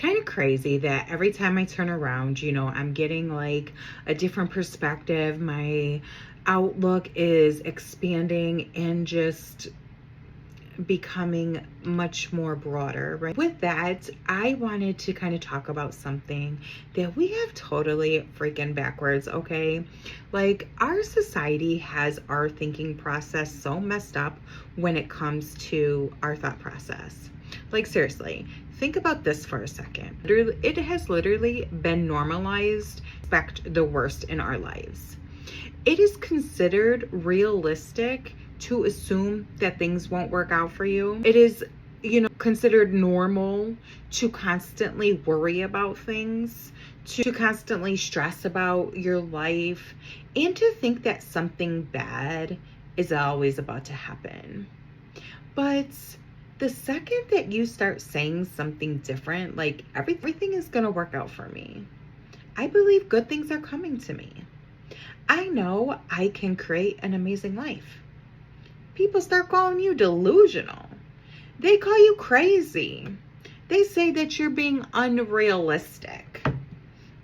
kind of crazy that every time I turn around, I'm getting like a different perspective. My outlook is expanding and just becoming much more broader, right? With that, I wanted to kind of talk about something that we have totally freaking backwards, okay? Like, our society has our thinking process so messed up when it comes to our thought process. Like, seriously, think about this for a second. It has literally been normalized to expect the worst in our lives. It is considered realistic to assume that things won't work out for you. It is, considered normal to constantly worry about things, to constantly stress about your life, and to think that something bad is always about to happen. But the second that you start saying something different, like everything is going to work out for me, I believe good things are coming to me. I know I can create an amazing life. People start calling you delusional. They call you crazy. They say that you're being unrealistic.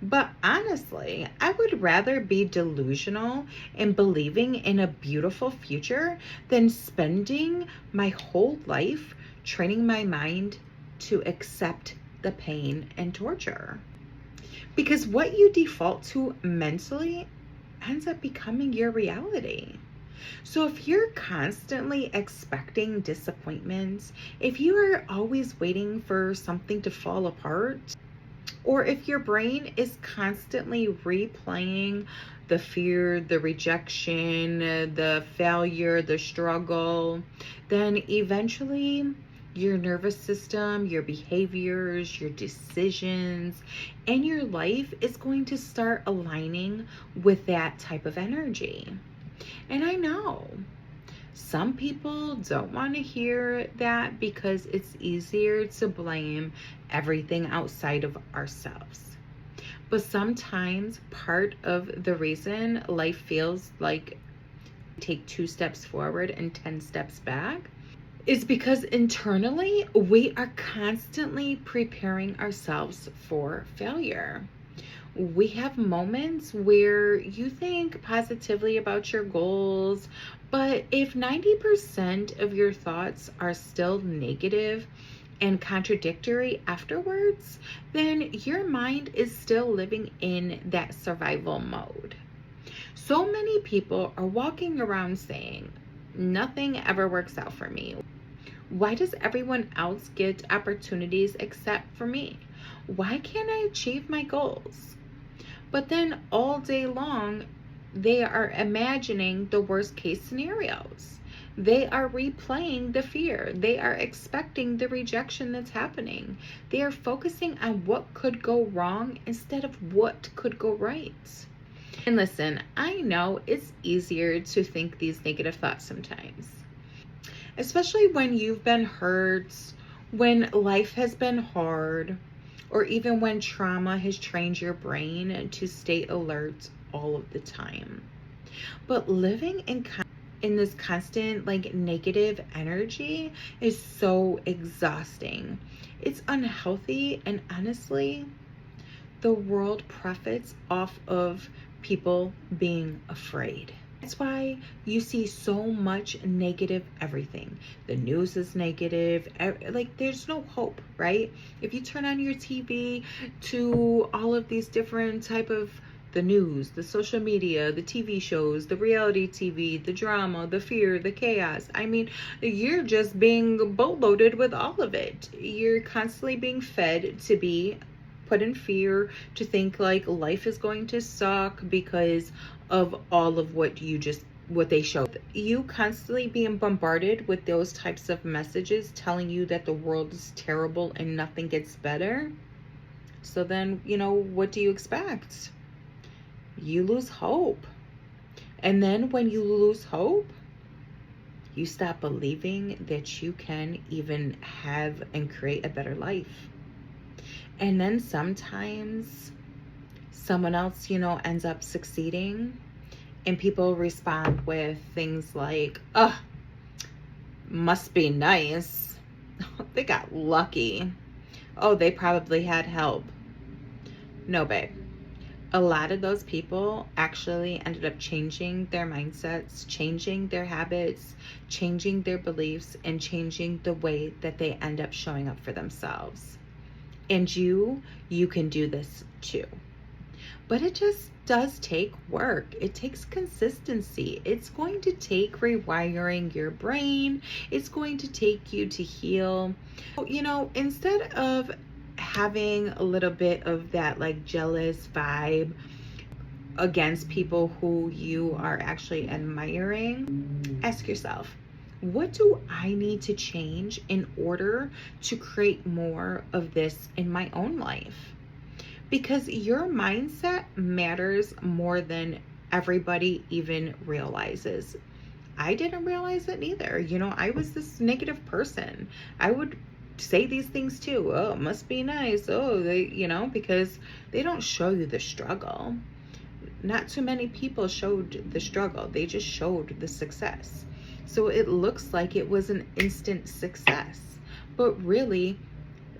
But honestly, I would rather be delusional and believing in a beautiful future than spending my whole life training my mind to accept the pain and torture. Because what you default to mentally ends up becoming your reality. So if you're constantly expecting disappointments, if you are always waiting for something to fall apart, or if your brain is constantly replaying the fear, the rejection, the failure, the struggle, then eventually your nervous system, your behaviors, your decisions, and your life is going to start aligning with that type of energy. And I know some people don't want to hear that because it's easier to blame everything outside of ourselves. But sometimes part of the reason life feels like take 2 steps forward and 10 steps back is because internally we are constantly preparing ourselves for failure. We have moments where you think positively about your goals, but if 90% of your thoughts are still negative and contradictory afterwards, then your mind is still living in that survival mode. So many people are walking around saying, nothing ever works out for me. Why does everyone else get opportunities except for me? Why can't I achieve my goals? But then all day long, they are imagining the worst case scenarios. They are replaying the fear. They are expecting the rejection that's happening. They are focusing on what could go wrong instead of what could go right. And listen, I know it's easier to think these negative thoughts sometimes, especially when you've been hurt, when life has been hard, or even when trauma has trained your brain to stay alert all of the time. But living in this constant negative energy is so exhausting. It's unhealthy, and honestly, the world profits off of people being afraid. That's why you see so much negative everything. The news is negative. There's no hope, right? If you turn on your TV to all of these different type of the news, the social media, the TV shows, the reality TV, the drama, the fear, the chaos. I mean, you're just being boatloaded with all of it. You're constantly being fed to be put in fear, to think like life is going to suck because of all of what they show. You constantly being bombarded with those types of messages telling you that the world is terrible and nothing gets better. So then, what do you expect? You lose hope. And then when you lose hope, you stop believing that you can even have and create a better life. And then sometimes someone else, ends up succeeding, and people respond with things like, must be nice. They got lucky. Oh, they probably had help. No, babe. A lot of those people actually ended up changing their mindsets, changing their habits, changing their beliefs, and changing the way that they end up showing up for themselves. And you can do this too. But it just does take work. It takes consistency. It's going to take rewiring your brain. It's going to take you to heal. You know, instead of having a little bit of that like jealous vibe against people who you are actually admiring, ask yourself, what do I need to change in order to create more of this in my own life? Because your mindset matters more than everybody even realizes. I didn't realize it neither. You know, I was this negative person. I would say these things too. Oh, it must be nice. Oh, they, you know, because they don't show you the struggle. Not too many people showed the struggle. They just showed the success. So it looks like it was an instant success, but really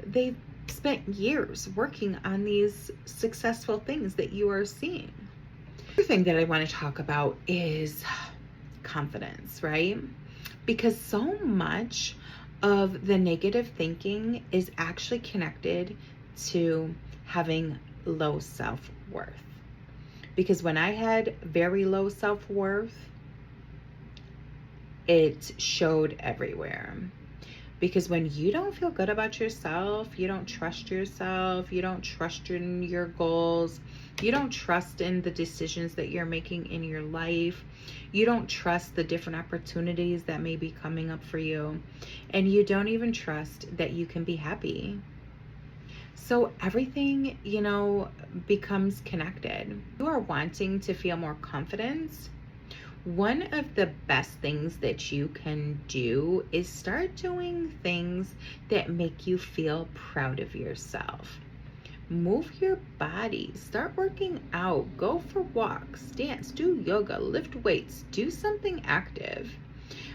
they spent years working on these successful things that you are seeing. The other thing that I want to talk about is confidence, right? Because so much of the negative thinking is actually connected to having low self-worth. Because when I had very low self-worth, it showed everywhere. Because when you don't feel good about yourself, you don't trust yourself, you don't trust in your goals, you don't trust in the decisions that you're making in your life, you don't trust the different opportunities that may be coming up for you, and you don't even trust that you can be happy. So everything, you know, becomes connected. You are wanting to feel more confidence. One of the best things that you can do is start doing things that make you feel proud of yourself. Move your body, start working out, go for walks, dance, do yoga, lift weights, do something active.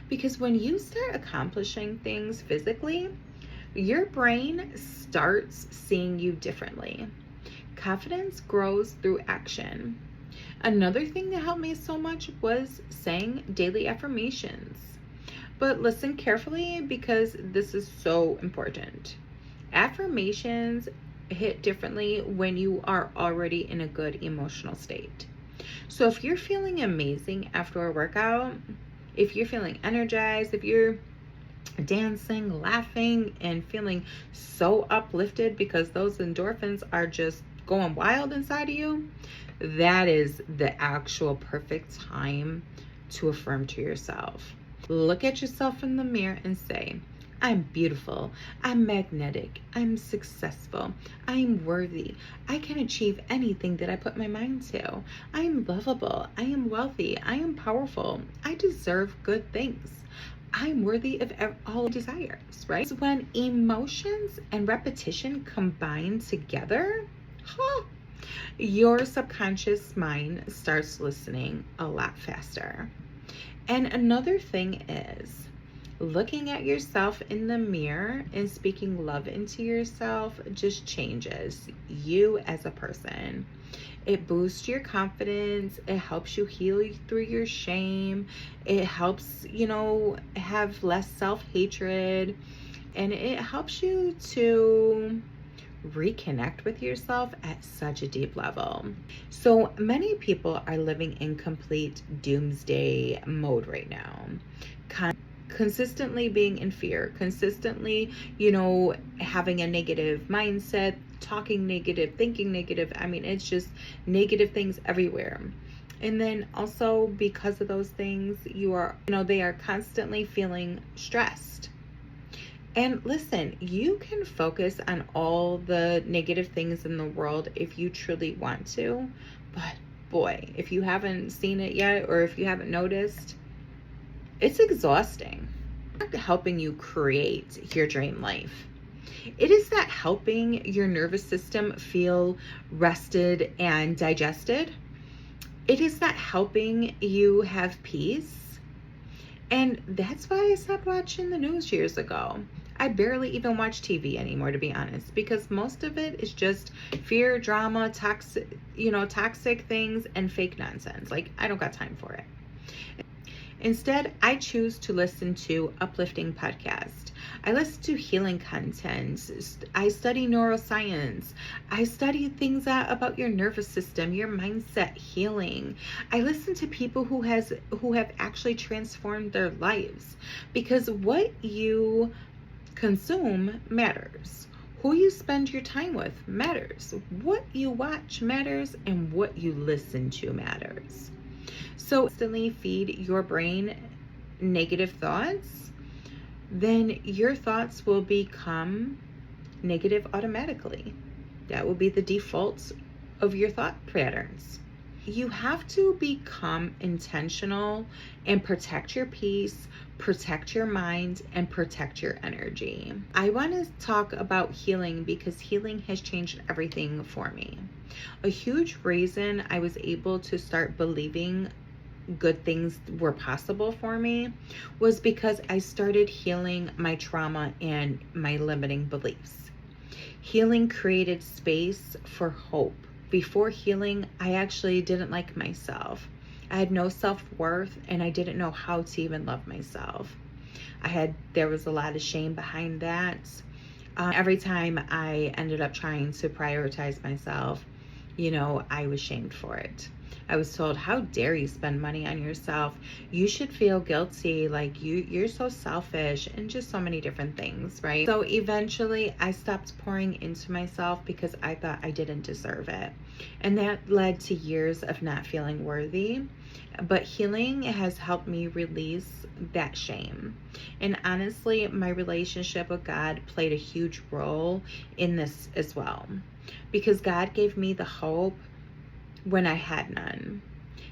Because when you start accomplishing things physically, your brain starts seeing you differently. Confidence grows through action. Another thing that helped me so much was saying daily affirmations. But listen carefully because this is so important. Affirmations hit differently when you are already in a good emotional state. So if you're feeling amazing after a workout, if you're feeling energized, if you're dancing, laughing, and feeling so uplifted because those endorphins are just going wild inside of you, that is the actual perfect time to affirm to yourself. Look at yourself in the mirror and say, I'm beautiful, I'm magnetic, I'm successful, I'm worthy, I can achieve anything that I put my mind to, I am lovable, I am wealthy, I am powerful, I deserve good things, I'm worthy of all desires, right? So when emotions and repetition combine together, your subconscious mind starts listening a lot faster. And another thing is looking at yourself in the mirror and speaking love into yourself just changes you as a person. It boosts your confidence. It helps you heal through your shame. It helps, you know, have less self-hatred. And it helps you to reconnect with yourself at such a deep level. So many people are living in complete doomsday mode right now. Consistently being in fear, consistently, you know, having a negative mindset, talking negative, thinking negative. I mean, it's just negative things everywhere. And then also because of those things, they are constantly feeling stressed. And listen, you can focus on all the negative things in the world if you truly want to. But boy, if you haven't seen it yet, or if you haven't noticed, it's exhausting. It's not helping you create your dream life. It is not helping your nervous system feel rested and digested. It is not helping you have peace. And that's why I stopped watching the news years ago. I barely even watch TV anymore, to be honest, because most of it is just fear, drama, toxic things and fake nonsense. Like, I don't got time for it. Instead, I choose to listen to uplifting podcasts. I listen to healing content. I study neuroscience. I study things about your nervous system, your mindset, healing. I listen to people who have actually transformed their lives, because what you consume matters. Who you spend your time with matters. What you watch matters, and what you listen to matters. So instantly feed your brain negative thoughts, then your thoughts will become negative automatically. That will be the default of your thought patterns. You have to become intentional and protect your peace, protect your mind, and protect your energy. I want to talk about healing because healing has changed everything for me. A huge reason I was able to start believing good things were possible for me was because I started healing my trauma and my limiting beliefs. Healing created space for hope. Before healing, I actually didn't like myself. I had no self-worth, and I didn't know how to even love myself. There was a lot of shame behind that. Every time I ended up trying to prioritize myself, I was shamed for it. I was told, how dare you spend money on yourself? You should feel guilty, like you're so selfish, and just so many different things, right? So eventually I stopped pouring into myself because I thought I didn't deserve it. And that led to years of not feeling worthy. But healing has helped me release that shame. And honestly, my relationship with God played a huge role in this as well, because God gave me the hope when I had none.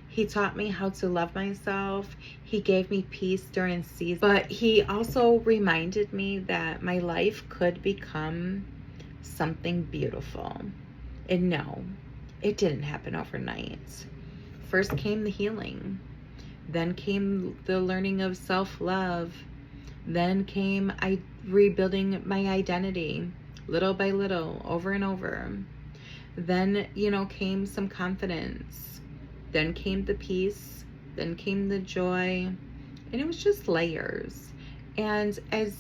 He taught me how to love myself. He gave me peace during seasons, but he also reminded me that my life could become something beautiful. And no, it didn't happen overnight. First came the healing, then came the learning of self-love, then came rebuilding my identity little by little, over and over. Then, came some confidence. Then came the peace. Then came the joy. And it was just layers. And as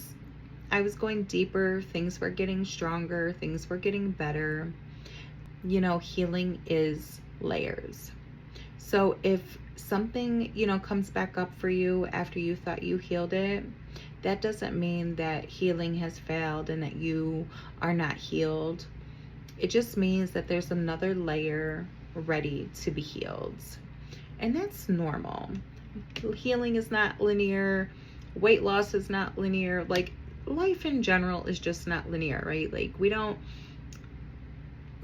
I was going deeper, things were getting stronger. Things were getting better. Healing is layers. So if something, comes back up for you after you thought you healed it, that doesn't mean that healing has failed and that you are not healed. It just means that there's another layer ready to be healed. And that's normal. Healing is not linear. Weight loss is not linear. Like, life in general is just not linear, right? Like, we don't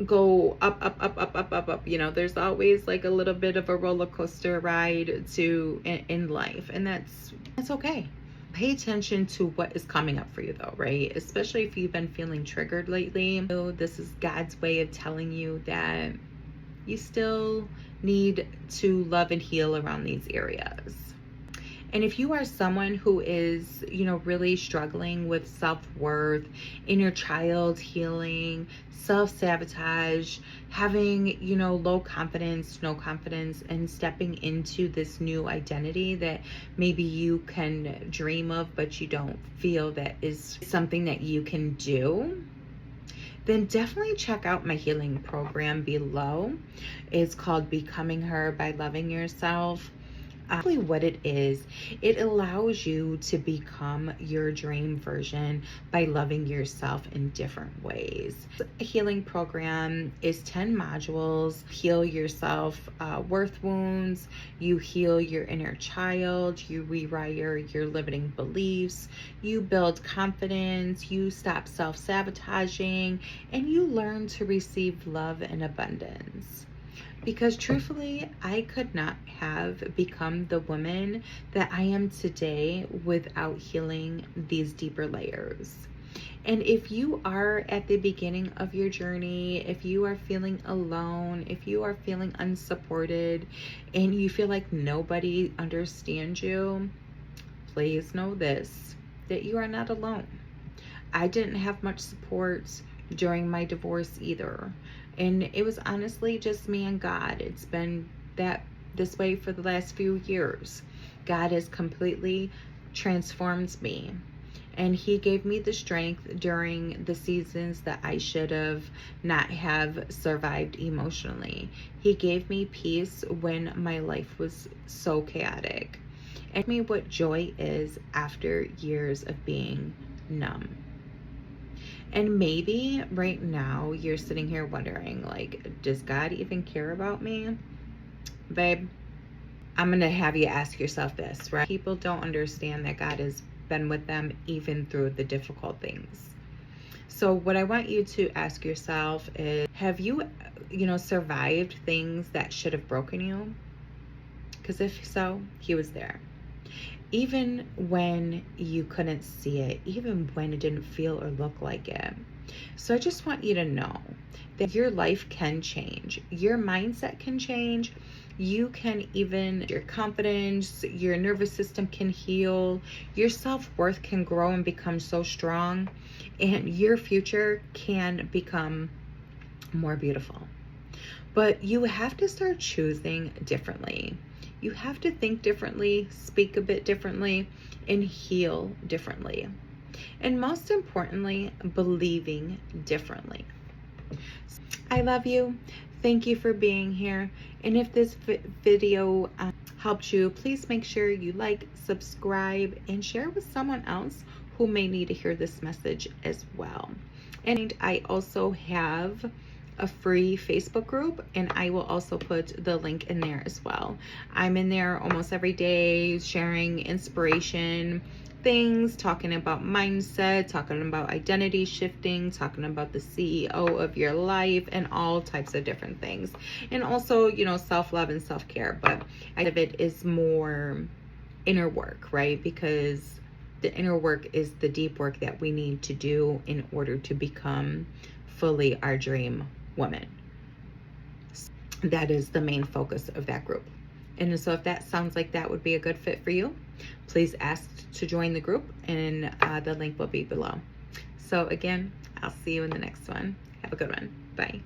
go up, up, up, up, up, up, up. There's always like a little bit of a roller coaster ride in life. And that's okay. Pay attention to what is coming up for you though, right? Especially if you've been feeling triggered lately. So this is God's way of telling you that you still need to love and heal around these areas. And if you are someone who is, really struggling with self-worth, inner child healing, self-sabotage, having, low confidence, no confidence, and stepping into this new identity that maybe you can dream of, but you don't feel that is something that you can do, then definitely check out my healing program below. It's called Becoming Her by Loving Yourself. Actually, what it is, it allows you to become your dream version by loving yourself in different ways. A healing program is 10 modules. Heal yourself worth wounds, you heal your inner child, you rewire your limiting beliefs, you build confidence, you stop self-sabotaging, and you learn to receive love and abundance. Because truthfully, I could not have become the woman that I am today without healing these deeper layers. And if you are at the beginning of your journey, if you are feeling alone, if you are feeling unsupported, and you feel like nobody understands you, please know this, that you are not alone. I didn't have much support during my divorce either. And it was honestly just me and God. It's been this way for the last few years. God has completely transformed me. And he gave me the strength during the seasons that I should have not have survived emotionally. He gave me peace when my life was so chaotic. And me what joy is after years of being numb. And maybe right now you're sitting here wondering, like, does God even care about me? Babe, I'm going to have you ask yourself this, right? People don't understand that God has been with them even through the difficult things. So what I want you to ask yourself is, have you survived things that should have broken you? Because if so, he was there. Even when you couldn't see it, even when it didn't feel or look like it. So I just want you to know that your life can change. Your mindset can change. You can your confidence, your nervous system can heal. Your self-worth can grow and become so strong. And your future can become more beautiful. But you have to start choosing differently. You have to think differently, speak a bit differently, and heal differently. And most importantly, believing differently. I love you. Thank you for being here. And if this video helped you, please make sure you like, subscribe, and share with someone else who may need to hear this message as well. And I also have a free Facebook group, and I will also put the link in there as well. I'm in there almost every day sharing inspiration things, talking about mindset, talking about identity shifting, talking about the CEO of your life, and all types of different things. And also, self-love and self-care, but of it is more inner work, right? Because the inner work is the deep work that we need to do in order to become fully our dream woman. That is the main focus of that group. And so if that sounds like that would be a good fit for you, please ask to join the group, and the link will be below. So again, I'll see you in the next one. Have a good one. Bye.